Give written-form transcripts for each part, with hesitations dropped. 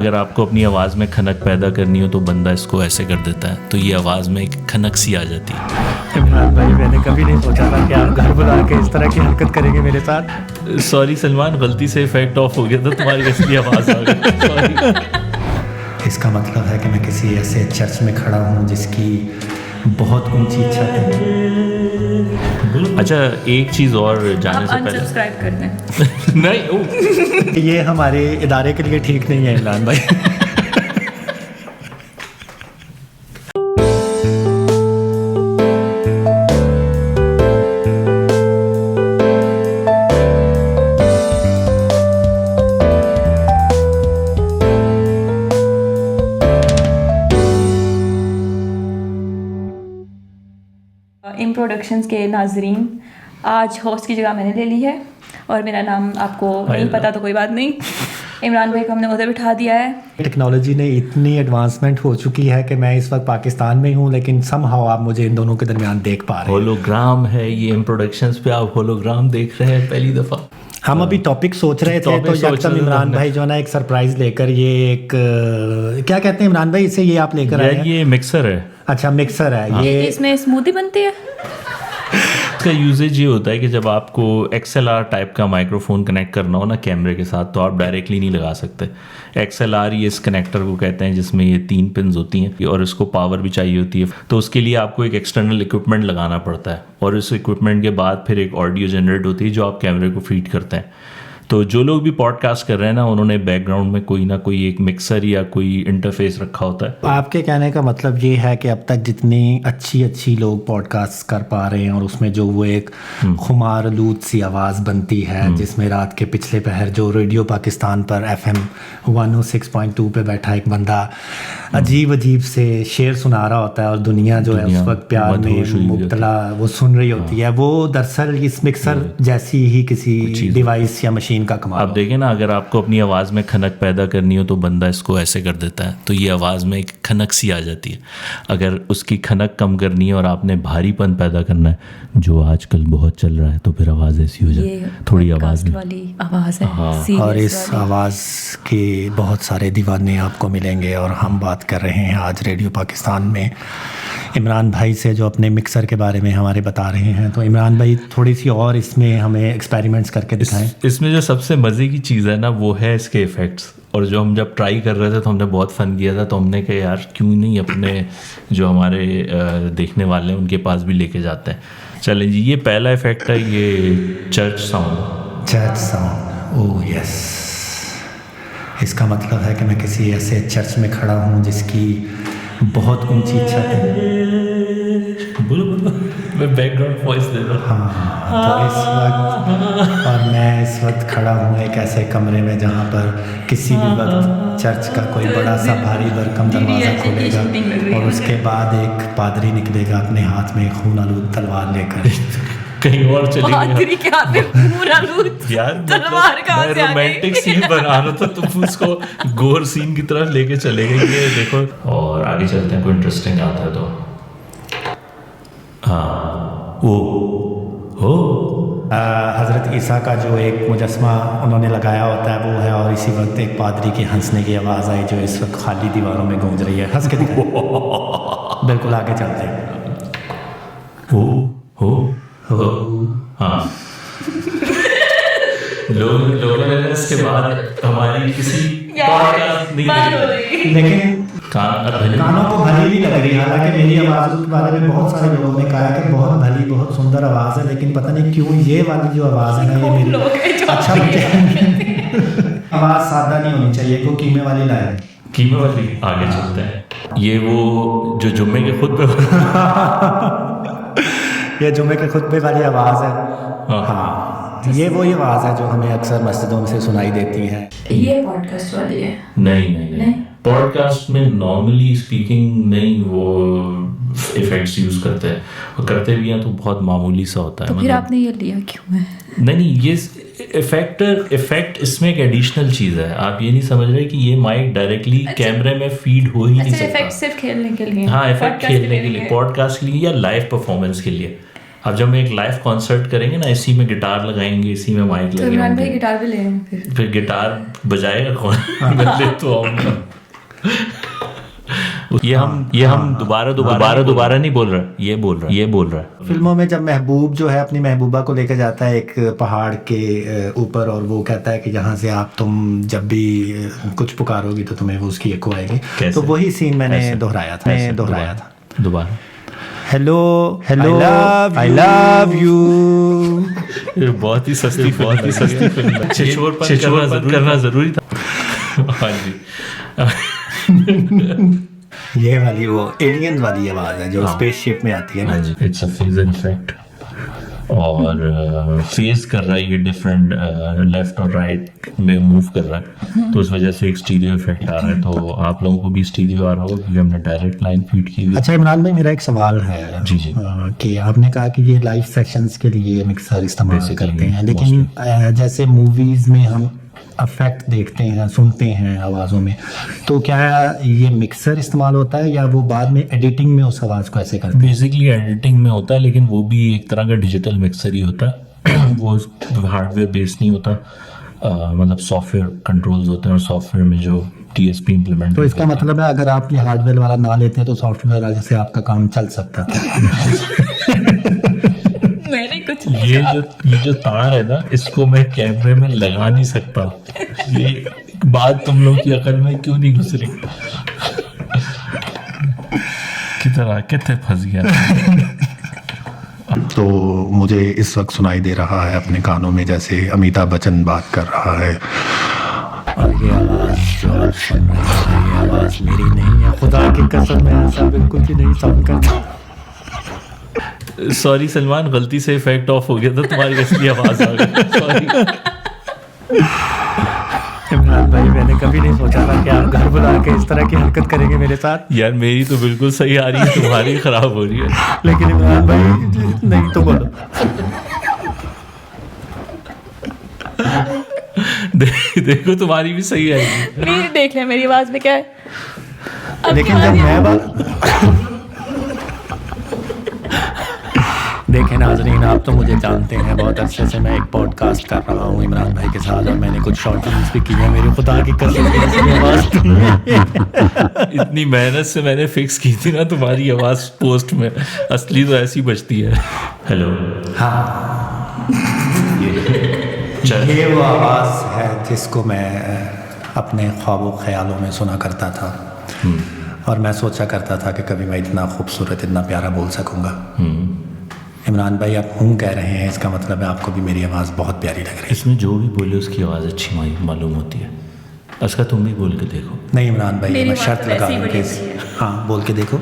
अगर आपको अपनी आवाज़ में खनक पैदा करनी हो तो बंदा इसको ऐसे कर देता है, तो ये आवाज़ में एक खनक सी आ जाती है। इमरान भाई, मैंने कभी नहीं सोचा था कि आप घर बुला के इस तरह की हरकत करेंगे मेरे साथ। सॉरी सलमान, गलती से इफेक्ट ऑफ हो गया था, तुम्हारी असली आवाज़ आ गई। सॉरी। इसका मतलब है कि मैं किसी ऐसे चर्च में खड़ा हूँ जिसकी बहुत ऊंची छत है। अच्छा, एक चीज़ और जाने से पहले अनसब्सक्राइब कर दें। नहीं, ये हमारे इदारे के लिए ठीक नहीं है इमरान भाई। इन प्रोडक्शंस के नाजरीन, आज होस्ट की जगह मैंने ले ली है और मेरा नाम आपको नहीं पता तो कोई बात नहीं। इमरान भाई को हमने उधर बिठा दिया है। टेक्नोलॉजी ने इतनी एडवांसमेंट हो चुकी है कि मैं इस वक्त पाकिस्तान में हूँ, लेकिन समहाउ आप मुझे इन दोनों के दरमियान देख पा रहे हैं। होलोग्राम है ये। इन प्रोडक्शंस पे आप होलोग्राम देख रहे हैं पहली दफ़ा। हम अभी टॉपिक सोच रहे थे तो यकदम इमरान भाई जो है ना एक सरप्राइज लेकर ये एक क्या कहते हैं इमरान भाई इसे, ये आप लेकर आए हैं? ये मिक्सर है। अच्छा, मिक्सर है ये। इसमें स्मूदी बनती है। इसका यूजेज ये होता है कि जब आपको XLR टाइप का माइक्रोफोन कनेक्ट करना हो ना कैमरे के साथ, तो आप डायरेक्टली नहीं लगा सकते। XLR ये इस कनेक्टर को कहते हैं जिसमें ये 3 पिन्स होती हैं और इसको पावर भी चाहिए होती है, तो उसके लिए आपको एक एक्सटर्नल इक्विपमेंट लगाना पड़ता है और इस इक्विपमेंट के बाद फिर एक ऑडियो जनरेट होती है जो आप कैमरे को फीड करते हैं। तो जो लोग भी पॉडकास्ट कर रहे हैं ना, उन्होंने बैकग्राउंड में कोई ना कोई एक मिक्सर या कोई इंटरफेस रखा होता है। आपके कहने का मतलब ये है कि अब तक जितनी अच्छी लोग पॉडकास्ट कर पा रहे हैं और उसमें जो वो एक खुमारलूद सी आवाज़ बनती है जिसमें रात के पिछले पहर जो रेडियो पाकिस्तान पर FM 106.2 पे बैठा एक बंदा अजीब से शेर सुना रहा होता है और दुनिया जो है उस वक्त प्यार में मुब्तला वो सुन रही होती है, वो दरअसल इस मिक्सर जैसी ही किसी डिवाइस या मशीन का कमाल। आप देखें ना, अगर आपको अपनी आवाज़ में खनक पैदा करनी हो तो बंदा इसको ऐसे कर देता है, तो ये आवाज़ में एक खनक सी आ जाती है। अगर उसकी खनक कम करनी है और आपने भारीपन पैदा करना है, जो आजकल बहुत चल रहा है, तो फिर आवाज़ ऐसी हो जाती है, थोड़ी आवाज़ वाली आवाज़ है। हाँ। और इस आवाज़ के बहुत सारे दीवाने आपको मिलेंगे और हम बात कर रहे हैं आज रेडियो पाकिस्तान में इमरान भाई से जो अपने मिक्सर के बारे में हमारे बता रहे हैं। तो इमरान भाई थोड़ी सी और इसमें हमें एक्सपेरिमेंट्स करके दिखाएं। इसमें जो सबसे मज़े की चीज़ है ना वो है इसके इफ़ेक्ट्स, और जो हम जब ट्राई कर रहे थे तो हमने बहुत फ़न किया था, तो हमने कहा यार क्यों नहीं अपने जो हमारे देखने वाले हैं उनके पास भी लेके जाते हैं। चलें जी, ये पहला इफ़ेक्ट है, ये चर्च साउंड। ओह यस, इसका मतलब है कि मैं किसी ऐसे चर्च में खड़ा हूँ जिसकी बहुत ऊंची छत है। बोलो मैं बैकग्राउंड वॉइस दे रहा हूँ। हाँ, तो इस वक्त और मैं इस वक्त खड़ा हूँ एक ऐसे कमरे में जहाँ पर किसी भी वक्त चर्च का कोई बड़ा सा भारी भरकम दरवाज़ा खुलेगा और उसके बाद एक पादरी निकलेगा अपने हाथ में खून आलूद तलवार लेकर। कहीं और चले यार, मैं रोमांटिक सीन बना रहा था, तुम उसको गोर सीन की तरफ लेके चले गए। ये देखो, और आगे चलते हैं, कोई इंटरेस्टिंग आता है तो। हाँ, वो हो हज़रत ईसा का जो एक मुजस्मा उन्होंने लगाया होता है वो है, और इसी वक्त एक पादरी की हंसने की आवाज़ आई जो इस वक्त खाली दीवारों में गूंज रही है। हंस के बिल्कुल आगे चलते हैं। हो हाँ। लोगों ने इसके बाद हमारी किसी पॉडकास्ट नहीं, लेकिन कानों को भली भी लग रही है। हालांकि मेरी आवाज़ के बारे में बहुत सारे लोगों ने कहा कि बहुत भली बहुत सुंदर आवाज़ है, लेकिन पता नहीं क्यों ये वाली जो आवाज़ है ना ये मेरी अच्छा आवाज़ सादा नहीं होनी चाहिए, कोई कीमे वाली लाए। कीमे वाली आगे चलते हैं। ये वो जो जुम्मे के खुतबे ये जुम्मे के खुतबे वाली आवाज़ है। हाँ, ये वही आवाज़ है जो हमें अक्सर मस्जिदों से सुनाई देती है। ये पॉडकास्ट वाली है? नहीं। पॉडकास्ट में नॉर्मली स्पीकिंग नहीं, वो इफेक्ट्स यूज़ करते हैं, और करते भी हैं तो बहुत मामूली सा होता है। तो फिर आपने ये लिया क्यों है? नहीं, ये इफेक्ट इसमें एक एडिशनल चीज़ है। आप ये नहीं समझ रहे कि ये माइक डायरेक्टली कैमरे में फीड हो ही नहीं सकता। इफेक्ट सिर्फ खेलने के लिए? हाँ, इफेक्ट खेलने के लिए, पॉडकास्ट के लिए या लाइव परफॉर्मेंस के लिए। अब जब हम एक लाइव कॉन्सर्ट करेंगे ना, इसी में गिटार लगाएंगे, इसी में माइक तो इमरान भाई लगाएंगे, गिटार भी ले हैं फिर गिटार बजाएगा कौन? मैं ले तो आऊंगा। ये हम दोबारा नहीं बोल रहे, ये बोल रहा है। फिल्मों में जब महबूब जो है अपनी महबूबा को लेकर जाता है एक पहाड़ के ऊपर, और वो कहता है कि यहाँ से तुम जब भी कुछ पुकारोगी तो तुम्हें वो उसकी एको आएगी, तो वही सीन मैंने दोहराया था दोबारा। Hello I love you. बहुत ही सस्ती फिल्म है। छिछोरपन करना जरूरी था। हाँ जी। ये वाली वो एलियन वाली आवाज है जो स्पेसशिप में आती है ना। इट्स अ फ्यूजन इफेक्ट, और फेस कर रहा है ये डिफरेंट लेफ्ट और राइट में मूव कर रहा है, तो उस वजह से एक स्टीरियो इफेक्ट आ रहा है। तो आप लोगों को भी स्टीरियो आ रहा होगा क्योंकि हमने डायरेक्ट लाइन फीड की हुई। अच्छा इमरान भाई, मेरा एक सवाल है जी कि आपने कहा कि ये लाइव सेशंस के लिए मिक्सर इस्तेमाल करते हैं, लेकिन जैसे मूवीज में हम इफेक्ट देखते हैं, सुनते हैं आवाज़ों में, तो क्या ये मिक्सर इस्तेमाल होता है या वो बाद में एडिटिंग में उस आवाज़ को ऐसे करते हैं? बेसिकली एडिटिंग में होता है, लेकिन वो भी एक तरह का डिजिटल मिक्सर ही होता है। वो हार्डवेयर बेस्ड नहीं होता, मतलब सॉफ्टवेयर कंट्रोल्स होते हैं, और सॉफ्टवेयर में जो TSP इम्प्लीमेंट। तो इसका मतलब है अगर आप ये हार्डवेयर वाला ना लेते हैं तो सॉफ्टवेयर वाले से आपका काम चल सकता है। मैंने कुछ ये जो तार है ना, इसको मैं कैमरे में लगा नहीं सकता। ये बात तुम लोग की अकल में क्यों नहीं घुस रही? कितने फंस गया। तो मुझे इस वक्त सुनाई दे रहा है अपने कानों में जैसे अमिताभ बच्चन बात कर रहा है, और ये आवाज़ जो आप सुन रहे हैं ये आवाज़ मेरी नहीं है, खुदा की कसम मैं ऐसा बिल्कुल भी नहीं साउंड करता। सॉरी सलमान, गलती से इफेक्ट ऑफ हो गया था, तुम्हारी असली आवाज आ गई। सॉरी इमरान भाई, मैंने कभी नहीं सोचा था कि आप घर बुला के इस तरह की हरकत करेंगे मेरे साथ। यार मेरी तो बिल्कुल सही आ रही है, तुम्हारी खराब हो रही है। लेकिन इमरान भाई नहीं तो बोलो। देखो तुम्हारी भी सही आएगी। मेरी देख ले, मेरी आवाज में क्या है। लेकिन जब मैं देखें नाजरीन, आप तो मुझे जानते हैं बहुत अच्छे से, मैं एक पॉडकास्ट कर रहा हूँ इमरान भाई के साथ, और मैंने कुछ शॉर्ट फिल्म्स भी की हैं। मेरी खुदा की कसम इतनी मेहनत से मैंने फिक्स की थी ना तुम्हारी आवाज पोस्ट में, असली तो ऐसी बजती है। हेलो, हाँ, ये वो आवाज़ है जिसको मैं अपने ख्वाबों ख्यालों में सुना करता था, और मैं सोचा करता था कि कभी मैं इतना खूबसूरत, इतना प्यारा बोल सकूँगा। इमरान भाई, आप हूँ कह रहे हैं, इसका मतलब है आपको भी मेरी आवाज़ बहुत प्यारी लग रही है। इसमें जो भी बोले उसकी आवाज़ अच्छी मालूम होती है। उसका तुम भी बोल के देखो। नहीं इमरान भाई, मैं शर्त लगा दूँ कि हाँ, बोल के देखो।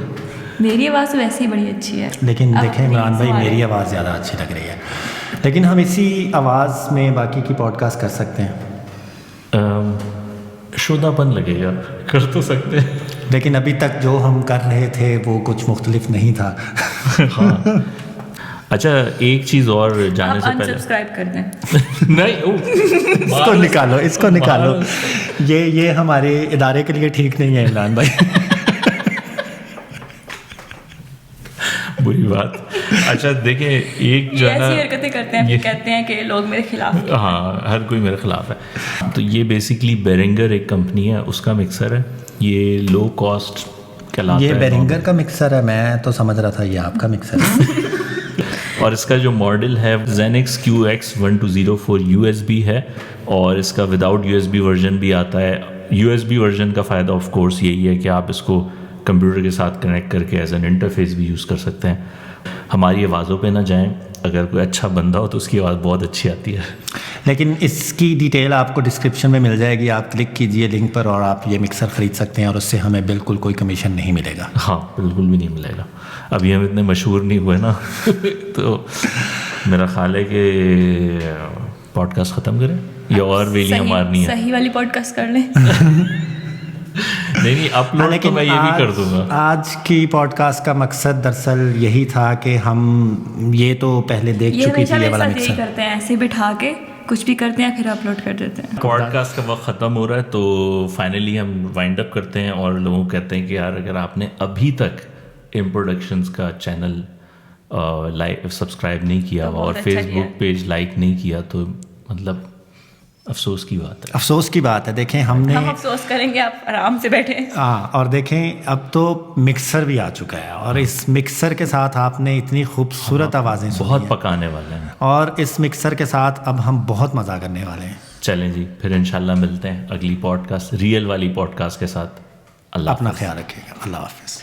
मेरी आवाज़ तो वैसे ही बड़ी अच्छी है, लेकिन देखें इमरान भाई, मेरी आवाज़ ज़्यादा अच्छी लग रही है, लेकिन हम इसी आवाज़ में बाकी की पॉडकास्ट कर सकते हैं। शोधापन लगेगा, कर तो सकते हैं, लेकिन अभी तक जो हम कर रहे थे वो कुछ मुख्तलिफ नहीं था। हाँ। अच्छा, एक चीज़ और जाने से पहले अनसब्सक्राइब कर दें। नहीं, इसको निकालो। ये हमारे इदारे के लिए ठीक नहीं है इमरान भाई। बुरी बात। अच्छा देखिए, एक जो है ना, ऐसी हरकतें करते हैं, फिर कहते हैं कि लोग मेरे खिलाफ। हाँ, हर कोई मेरे खिलाफ है। तो ये बेसिकली बेरिंगर एक कंपनी है, उसका मिक्सर है। ये लो कॉस्ट कहलाता है। ये बेरिंगर का मिक्सर है, मैं तो समझ रहा था ये आपका मिक्सर है। और इसका जो मॉडल है Zenix QX1204 USB है, और इसका विदाउट USB वर्जन भी आता है। USB वर्जन का फ़ायदा ऑफ कोर्स यही है कि आप इसको कंप्यूटर के साथ कनेक्ट करके एज एन इंटरफेस भी यूज़ कर सकते हैं। हमारी आवाज़ों पे ना जाएं, अगर कोई अच्छा बंदा हो तो उसकी आवाज़ बहुत अच्छी आती है। लेकिन इसकी डिटेल आपको डिस्क्रिप्शन में मिल जाएगी, आप क्लिक कीजिए लिंक पर और आप ये मिक्सर ख़रीद सकते हैं, और उससे हमें बिल्कुल कोई कमीशन नहीं मिलेगा। हाँ, बिल्कुल भी नहीं मिलेगा। अभी हम इतने मशहूर नहीं हुए ना तो मेरा ख्याल है कि पॉडकास्ट ख़त्म करें या और वेलियाँ मारनी है। सही वाली पॉडकास्ट कर लें। नहीं, अपलोड तो मैं ये भी कर दूंगा। आज की पॉडकास्ट का मकसद दरअसल यही था कि हम ये तो पहले देख चुकी थी ये वाला मिक्सर। करते हैं ऐसे बिठा के कुछ भी करते हैं, फिर अपलोड कर देते हैं। पॉडकास्ट का वक्त ख़त्म हो रहा है, तो फाइनली हम वाइंड अप करते हैं और लोगों को कहते हैं कि यार, अगर आपने अभी तक इम प्रोडक्शंस का चैनल लाइक सब्सक्राइब नहीं किया तो हुआ और बहुत अच्छा फेसबुक किया। पेज लाइक नहीं किया तो मतलब अफसोस की बात है। अफसोस की बात है। देखें हमने हम अफसोस करेंगे, आप आराम से बैठे। हाँ, और देखें अब तो मिक्सर भी आ चुका है और इस मिक्सर के साथ आपने इतनी खूबसूरत आवाज़ें सुनी बहुत हैं पकाने वाले हैं। और इस मिक्सर के साथ अब हम बहुत मज़ा करने वाले हैं। चलें जी, फिर इंशाल्लाह मिलते हैं अगली पॉडकास्ट, रियल वाली पॉडकास्ट के साथ। अल्लाह अपना हाफ़िज़। ख्याल रखिएगा। अल्लाह हाफिज़।